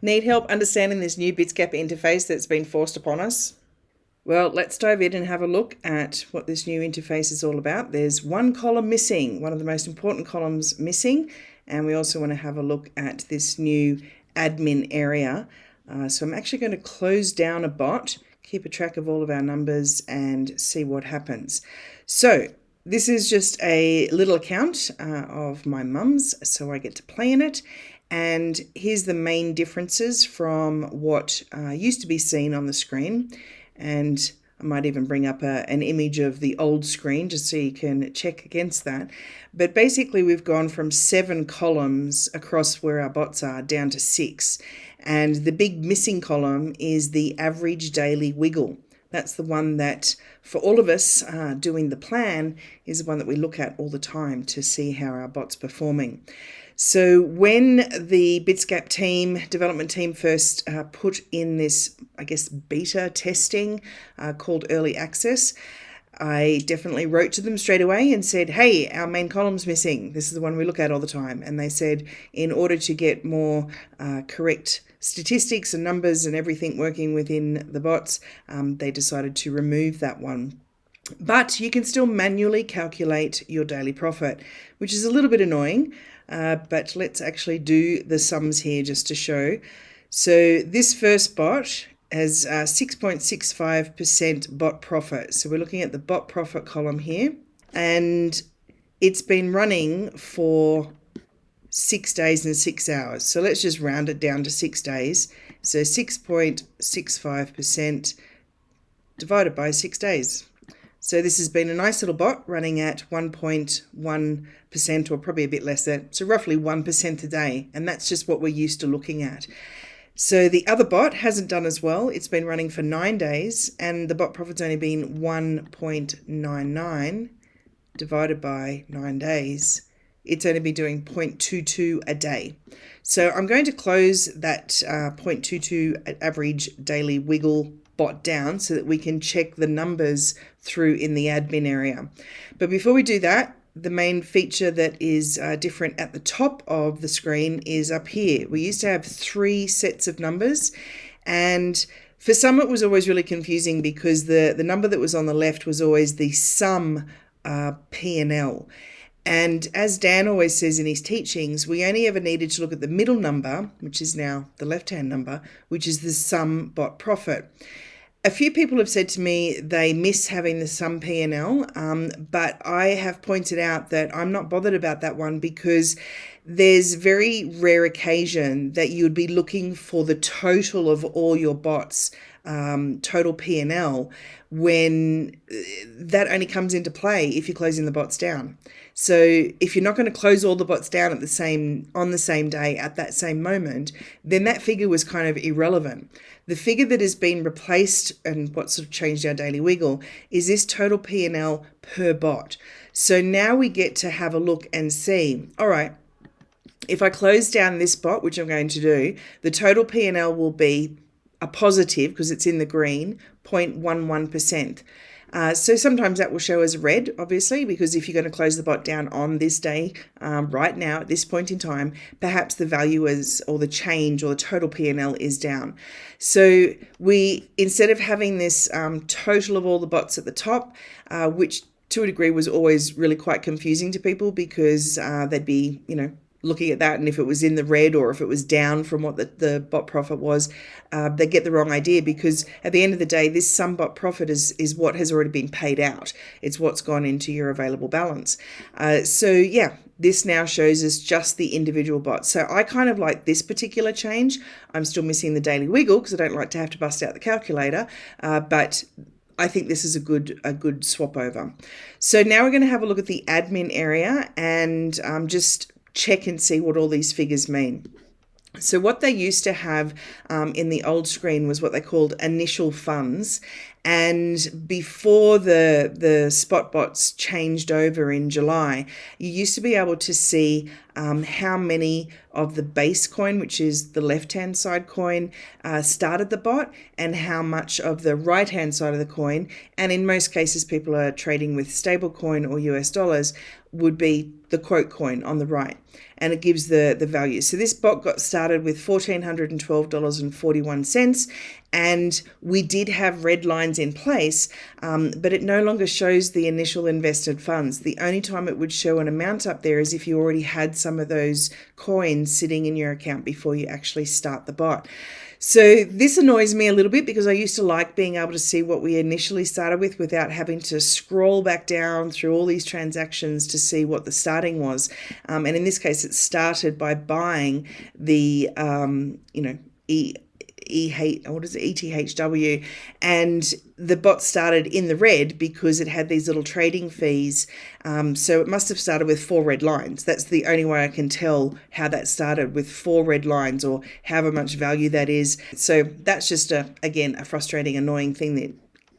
Need help understanding this new Bitsgap interface that's been forced upon us? Well, let's dive in and have a look at what this new interface is all about. There's one column missing, one of the most important columns missing, and we also want to have a look at this new admin area. So I'm actually going to close down a bot, keep a track of all of our numbers and see what happens. So this is just a little account of my mum's, so I get to play in it. And here's the main differences from what used to be seen on the screen. And I might even bring up an image of the old screen just so you can check against that. But basically we've gone from 7 columns across where our bots are down to 6. And the big missing column is the average daily wiggle. That's the one that, for all of us doing the plan, is the one that we look at all the time to see how our bot's performing. So when the Bitsgap team, development team, first put in this, I guess, beta testing called early access, I definitely wrote to them straight away and said, hey, our main column's missing. This is the one we look at all the time. And they said, in order to get more correct statistics and numbers and everything working within the bots, they decided to remove that one. But you can still manually calculate your daily profit, which is a little bit annoying. But let's actually do the sums here just to show. So this first bot has 6.65% bot profit. So we're looking at the bot profit column here, and it's been running for 6 days and 6 hours. So let's just round it down to 6 days. So 6.65% divided by 6 days. So this has been a nice little bot running at 1.1% or probably a bit less than, so roughly 1% a day. And that's just what we're used to looking at. So the other bot hasn't done as well. It's been running for 9 days and the bot profit's only been 1.99 divided by 9 days. It's only been doing 0.22 a day. So I'm going to close that 0.22 average daily wiggle bot down so that we can check the numbers through in the admin area. But before we do that, the main feature that is different at the top of the screen is up here. We used to have 3 sets of numbers, and for some it was always really confusing because the number that was on the left was always the sum P&L. And as Dan always says in his teachings, we only ever needed to look at the middle number, which is now the left-hand number, which is the sum bot profit. A few people have said to me they miss having the sum P&L, but I have pointed out that I'm not bothered about that one because there's very rare occasion that you would be looking for the total of all your bots, total P&L, when that only comes into play if you're closing the bots down. So if you're not going to close all the bots down on the same day at that same moment, then that figure was kind of irrelevant. The figure that has been replaced and what sort of changed our daily wiggle is this total P&L per bot. So now we get to have a look and see, all right, if I close down this bot, which I'm going to do, the total P&L will be a positive, because it's in the green, 0.11%. So sometimes that will show as red, obviously, because if you're going to close the bot down on this day, right now, at this point in time, perhaps the value is, or the change, or the total P&L is down. So we, instead of having this total of all the bots at the top, which to a degree was always really quite confusing to people because they'd be, looking at that, and if it was in the red or if it was down from what the bot profit was, they get the wrong idea, because at the end of the day, this sum bot profit is what has already been paid out. It's what's gone into your available balance. So yeah, this now shows us just the individual bots. So I kind of like this particular change. I'm still missing the daily wiggle because I don't like to have to bust out the calculator, but I think this is a good swap over. So now we're going to have a look at the admin area and just check and see what all these figures mean. So what they used to have in the old screen was what they called initial funds. And before the spot bots changed over in July, you used to be able to see how many of the base coin, which is the left-hand side coin, started the bot, and how much of the right-hand side of the coin, and in most cases people are trading with stablecoin or US dollars, would be the quote coin on the right, and it gives the value. So this bot got started with $1,412.41, and we did have red lines in place, but it no longer shows the initial invested funds. The only time it would show an amount up there is if you already had some of those coins sitting in your account before you actually start the bot. So this annoys me a little bit because I used to like being able to see what we initially started with without having to scroll back down through all these transactions to see what the starting was. And in this case, it started by buying the, ETHW, and the bot started in the red because it had these little trading fees. So it must have started with 4 red lines. That's the only way I can tell how that started, with 4 red lines, or however much value that is. So that's just again a frustrating, annoying thing that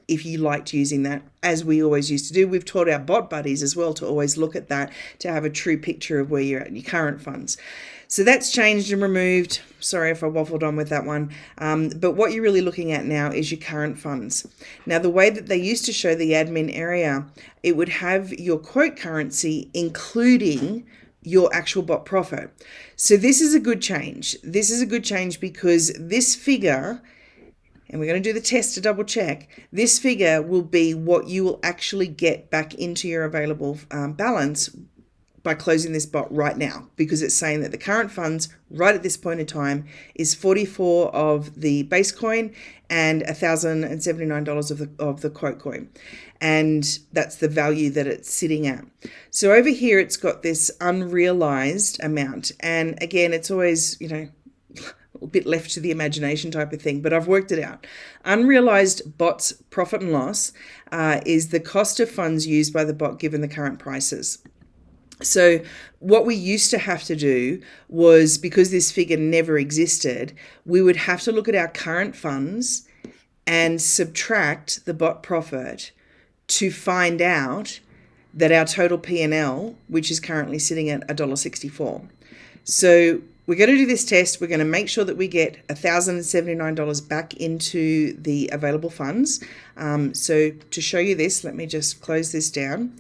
if you liked using that, as we always used to do, we've taught our bot buddies as well to always look at that to have a true picture of where you're at in your current funds. So that's changed and removed. Sorry if I waffled on with that one. But what you're really looking at now is your current funds. Now, the way that they used to show the admin area, it would have your quote currency including your actual bot profit. So this is a good change. This is a good change because this figure, and we're going to do the test to double check, this figure will be what you will actually get back into your available balance by closing this bot right now, because it's saying that the current funds right at this point in time is 44 of the base coin and $1,079 of the quote coin. And that's the value that it's sitting at. So over here, it's got this unrealized amount. And again, it's always, a bit left to the imagination type of thing, but I've worked it out. Unrealized bot's profit and loss is the cost of funds used by the bot given the current prices. So what we used to have to do was, because this figure never existed, we would have to look at our current funds and subtract the bot profit to find out that our total P&L, which is currently sitting at $1.64. So we're going to do this test. We're going to make sure that we get $1,079 back into the available funds. So to show you this, let me just close this down.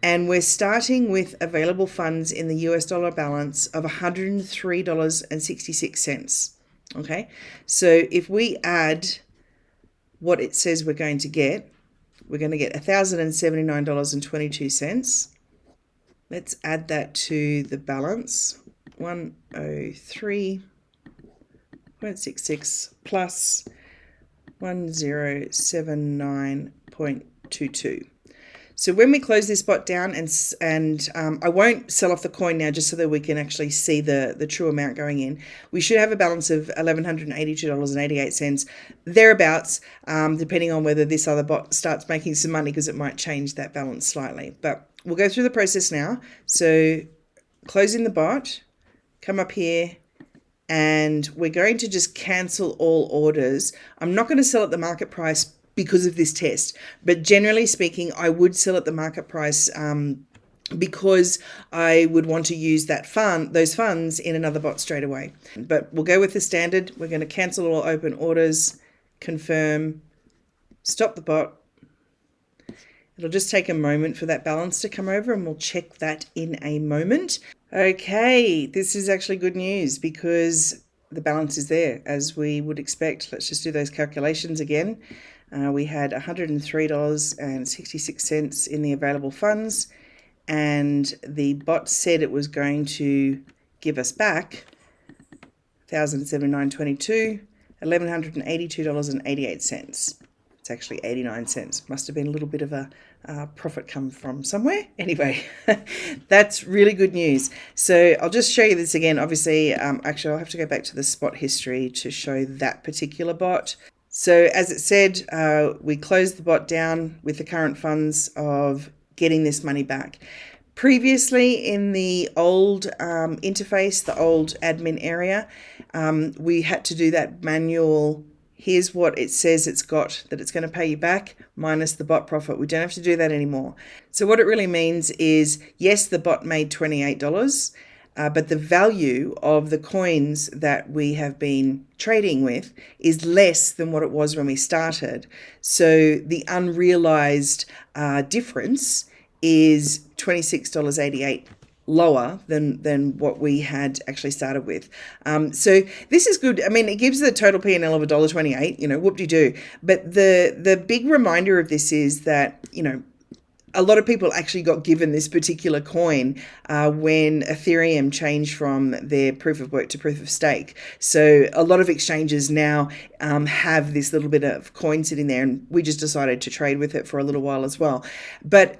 And we're starting with available funds in the US dollar balance of $103.66. Okay, so if we add what it says we're going to get $1,079.22. Let's add that to the balance. 103.66 plus 1079.22. So when we close this bot down, and I won't sell off the coin now just so that we can actually see the true amount going in, we should have a balance of $1,182.88, thereabouts, depending on whether this other bot starts making some money, because it might change that balance slightly. But we'll go through the process now. So closing the bot, come up here, and we're going to just cancel all orders. I'm not going to sell at the market price because of this test, but generally speaking, I would sell at the market price because I would want to use those funds in another bot straight away. But we'll go with the standard. We're going to cancel all open orders, confirm, stop the bot. It'll just take a moment for that balance to come over, and we'll check that in a moment. Okay, this is actually good news because the balance is there as we would expect. Let's just do those calculations again. We had $103.66 in the available funds, and the bot said it was going to give us back $1,079.22, $1,182.88. It's actually 89 cents. Must have been a little bit of a profit come from somewhere. Anyway, that's really good news. So I'll just show you this again. Obviously, actually, I'll have to go back to the spot history to show that particular bot. So as it said, we closed the bot down with the current funds of getting this money back. Previously in the old interface, the old admin area, we had to do that manual. Here's what it says it's got, that it's going to pay you back, minus the bot profit. We don't have to do that anymore. So what it really means is, yes, the bot made $28. but the value of the coins that we have been trading with is less than what it was when we started. So the unrealized difference is $26.88 lower than what we had actually started with. So this is good. I mean, it gives the total P&L of $1.28, you know, whoop-de-doo. But the big reminder of this is that, you know, a lot of people actually got given this particular coin when Ethereum changed from their proof of work to proof of stake. So a lot of exchanges now have this little bit of coin sitting there, and we just decided to trade with it for a little while as well. But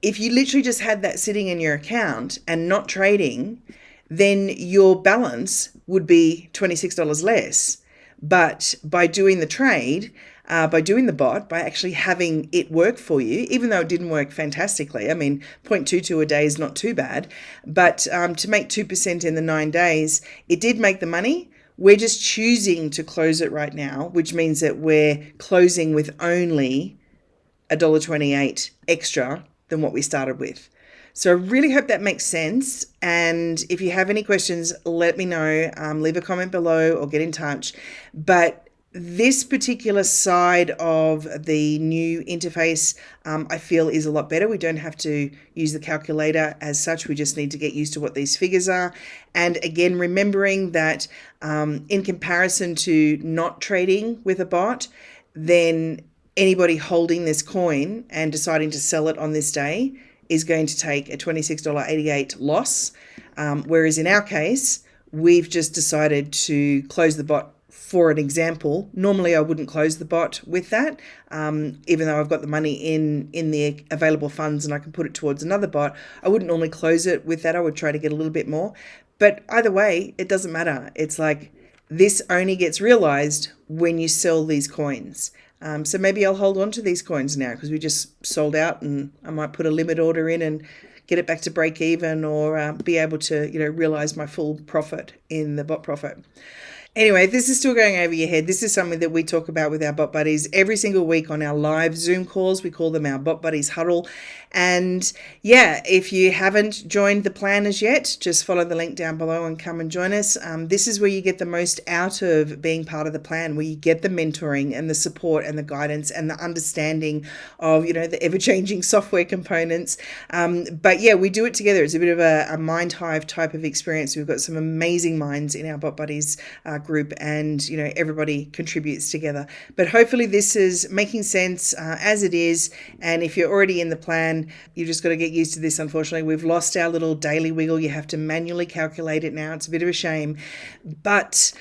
if you literally just had that sitting in your account and not trading, then your balance would be $26 less. But by doing the trade, by doing the bot, by actually having it work for you, even though it didn't work fantastically. I mean, 0.22 a day is not too bad, but to make 2% in the 9 days, it did make the money. We're just choosing to close it right now, which means that we're closing with only $1.28 extra than what we started with. So I really hope that makes sense. And if you have any questions, let me know. Leave a comment below or get in touch. But this particular side of the new interface, I feel is a lot better. We don't have to use the calculator as such. We just need to get used to what these figures are. And again, remembering that in comparison to not trading with a bot, then anybody holding this coin and deciding to sell it on this day is going to take a $26.88 loss. Whereas in our case, we've just decided to close the bot. For an example, normally I wouldn't close the bot with that, even though I've got the money in the available funds and I can put it towards another bot. I wouldn't normally close it with that. I would try to get a little bit more. But either way, it doesn't matter. It's like this only gets realized when you sell these coins. So maybe I'll hold on to these coins now because we just sold out, and I might put a limit order in and get it back to break even, or be able to, you know, realize my full profit in the bot profit. Anyway, if this is still going over your head, this is something that we talk about with our bot buddies every single week on our live Zoom calls. We call them our bot buddies huddle. And yeah, if you haven't joined the plan as yet, just follow the link down below and come and join us. This is where you get the most out of being part of the plan, where you get the mentoring and the support and the guidance and the understanding of, you know, the ever-changing software components. But yeah, we do it together. It's a bit of a mind hive type of experience. We've got some amazing minds in our bot buddies group, and you know, everybody contributes together. But hopefully this is making sense as it is. And if you're already in the plan, you just got to get used to this. Unfortunately, we've lost our little daily wiggle. You have to manually calculate it now. It's a bit of a shame, but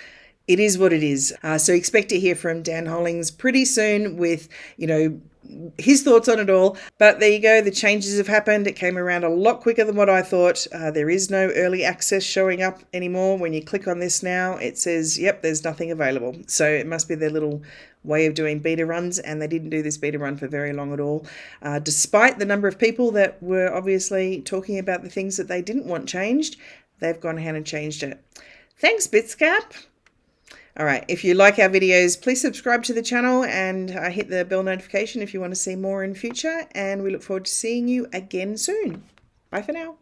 it is what it is. So expect to hear from Dan Hollings pretty soon with, you know, his thoughts on it all. But there you go, the changes have happened. It came around a lot quicker than what I thought. There is no early access showing up anymore. When you click on this now, it says, yep, there's nothing available. So it must be their little way of doing beta runs, and they didn't do this beta run for very long at all, despite the number of people that were obviously talking about the things that they didn't want changed. They've gone ahead and changed it. Thanks, Bitsgap. All right, if you like our videos, please subscribe to the channel and hit the bell notification if you want to see more in future. And we look forward to seeing you again soon. Bye for now.